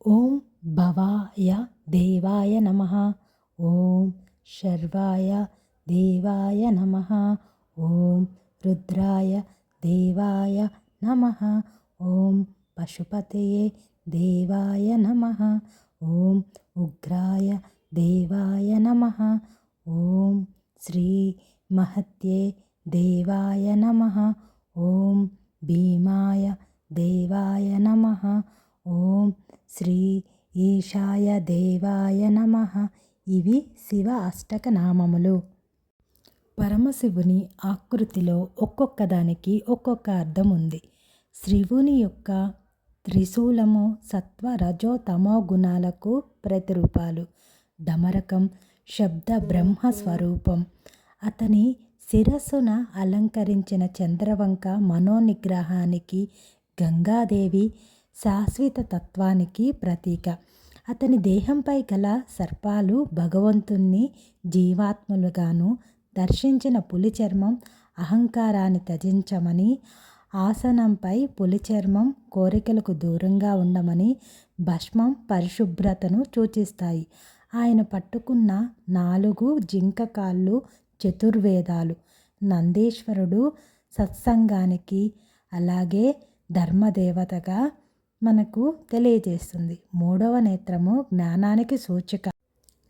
ఓం భవాయ దేవాయ నమః. ఓం శర్వాయ దేవాయ నమః. ఓం రుద్రాయ దేవాయ నమః. ఓం పశుపతయే దేవాయ నమః. ఓం ఉగ్రాయ దేవాయ నమః. ఓం శ్రీ మహత్యే దేవాయ నమః. ఓం భీమాయ దేవాయ నమః. ఓం శ్రీ ఈశాయ దేవాయ నమః. ఇవి శివ అష్టక నామములు. పరమశివుని ఆకృతిలో ఒక్కొక్క దానికి ఒక్కొక్క అర్థం ఉంది. శివుని యొక్క త్రిశూలము సత్వ రజో తమో గుణాలకు ప్రతిరూపాలు. డమరకం శబ్ద బ్రహ్మ స్వరూపం. అతని శిరస్సున అలంకరించిన చంద్రవంక మనోనిగ్రహానికి, గంగాదేవి శాశ్వత తత్వానికి ప్రతీక. అతని దేహంపై గల సర్పాలు భగవంతుణ్ణి జీవాత్మలుగాను, దర్శించిన పులి చర్మం అహంకారాన్ని త్యజించమని, ఆసనంపై పులి చర్మం కోరికలకు దూరంగా ఉండమని, భస్మం పరిశుభ్రతను సూచిస్తాయి. ఆయన పట్టుకున్న 4 జింక కాళ్ళు చతుర్వేదాలు. నందీశ్వరుడు సత్సంగానికి, అలాగే ధర్మదేవతగా మనకు తెలియజేస్తుంది. 3వ నేత్రము జ్ఞానానికి సూచిక.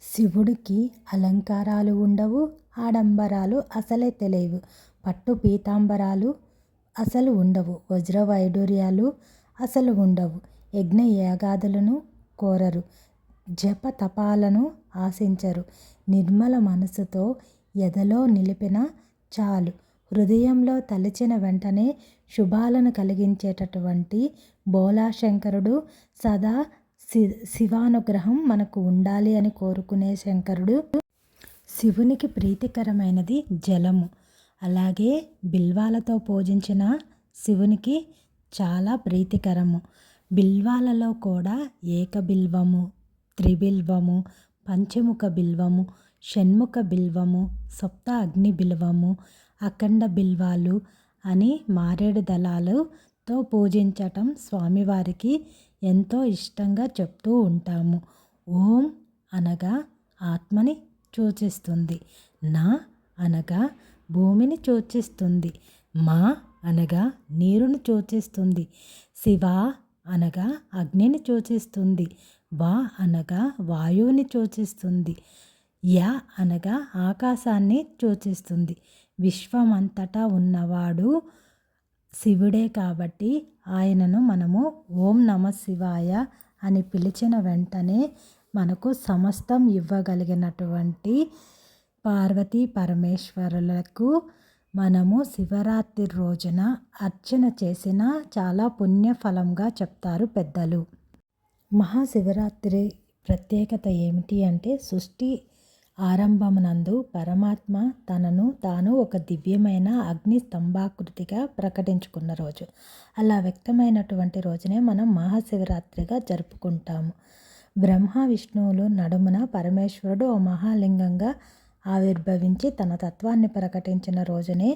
శివుడికి అలంకారాలు ఉండవు, ఆడంబరాలు అసలే తెలియవు. పట్టు పీతాంబరాలు అసలు ఉండవు, వజ్ర వైడూర్యాలు అసలు ఉండవు. యజ్ఞ యాగాదులను కోరరు, జప తపాలను ఆశించరు. నిర్మల మనసుతో ఎదలో నిలిపిన చాలు. హృదయంలో తలచిన వెంటనే శుభాలను కలిగించేటటువంటి బోలాశంకరుడు. సదా శివానుగ్రహం మనకు ఉండాలి అని కోరుకునే శంకరుడు. శివునికి ప్రీతికరమైనది జలము. అలాగే బిల్వాలతో పూజించిన శివునికి చాలా ప్రీతికరము. బిల్వాలలో కూడా ఏకబిల్వము, త్రిబిల్వము, పంచముఖ బిల్వము, షణ్ముఖ బిల్వము, సప్త అగ్ని బిల్వము, అఖండ బిల్వాలు అని మారేడు దళాలతో పూజించటం స్వామివారికి ఎంతో ఇష్టంగా చెప్తూ ఉంటాము. ఓం అనగా ఆత్మని సూచిస్తుంది. నా అనగా భూమిని సూచిస్తుంది. మా అనగా నీరును సూచిస్తుంది. శివ అనగా అగ్నిని సూచిస్తుంది. వా అనగా వాయువుని సూచిస్తుంది. యా అనగా ఆకాశాన్ని సూచిస్తుంది. విశ్వమంతటా ఉన్నవాడు శివుడే కాబట్టి ఆయనను మనము ఓం నమ శివాయ అని పిలిచిన వెంటనే మనకు సమస్తం ఇవ్వగలిగినటువంటి పార్వతీ పరమేశ్వరులకు మనము శివరాత్రి రోజున అర్చన చేసిన చాలా పుణ్యఫలంగా చెప్తారు పెద్దలు. మహాశివరాత్రి ప్రత్యేకత ఏమిటి అంటే, సృష్టి ఆరంభమునందు పరమాత్మ తనను తాను ఒక దివ్యమైన అగ్ని స్తంభాకృతిగా ప్రకటించుకున్న రోజు. అలా వ్యక్తమైనటువంటి రోజునే మనం మహాశివరాత్రిగా జరుపుకుంటాము. బ్రహ్మ విష్ణువులు నడుమున పరమేశ్వరుడు ఓ మహాలింగంగా ఆవిర్భవించి తన తత్వాన్ని ప్రకటించిన రోజునే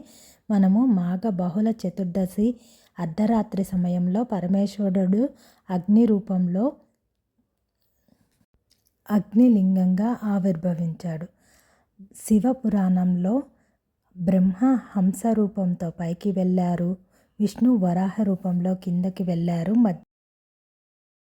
మనము మాఘ బహుళ చతుర్దశి అర్ధరాత్రి సమయంలో పరమేశ్వరుడు అగ్ని రూపంలో అగ్నిలింగంగా ఆవిర్భవించాడు. శివపురాణంలో బ్రహ్మ హంస రూపంతో పైకి వెళ్ళారు, విష్ణు వరాహ రూపంలో కిందకి వెళ్ళారు,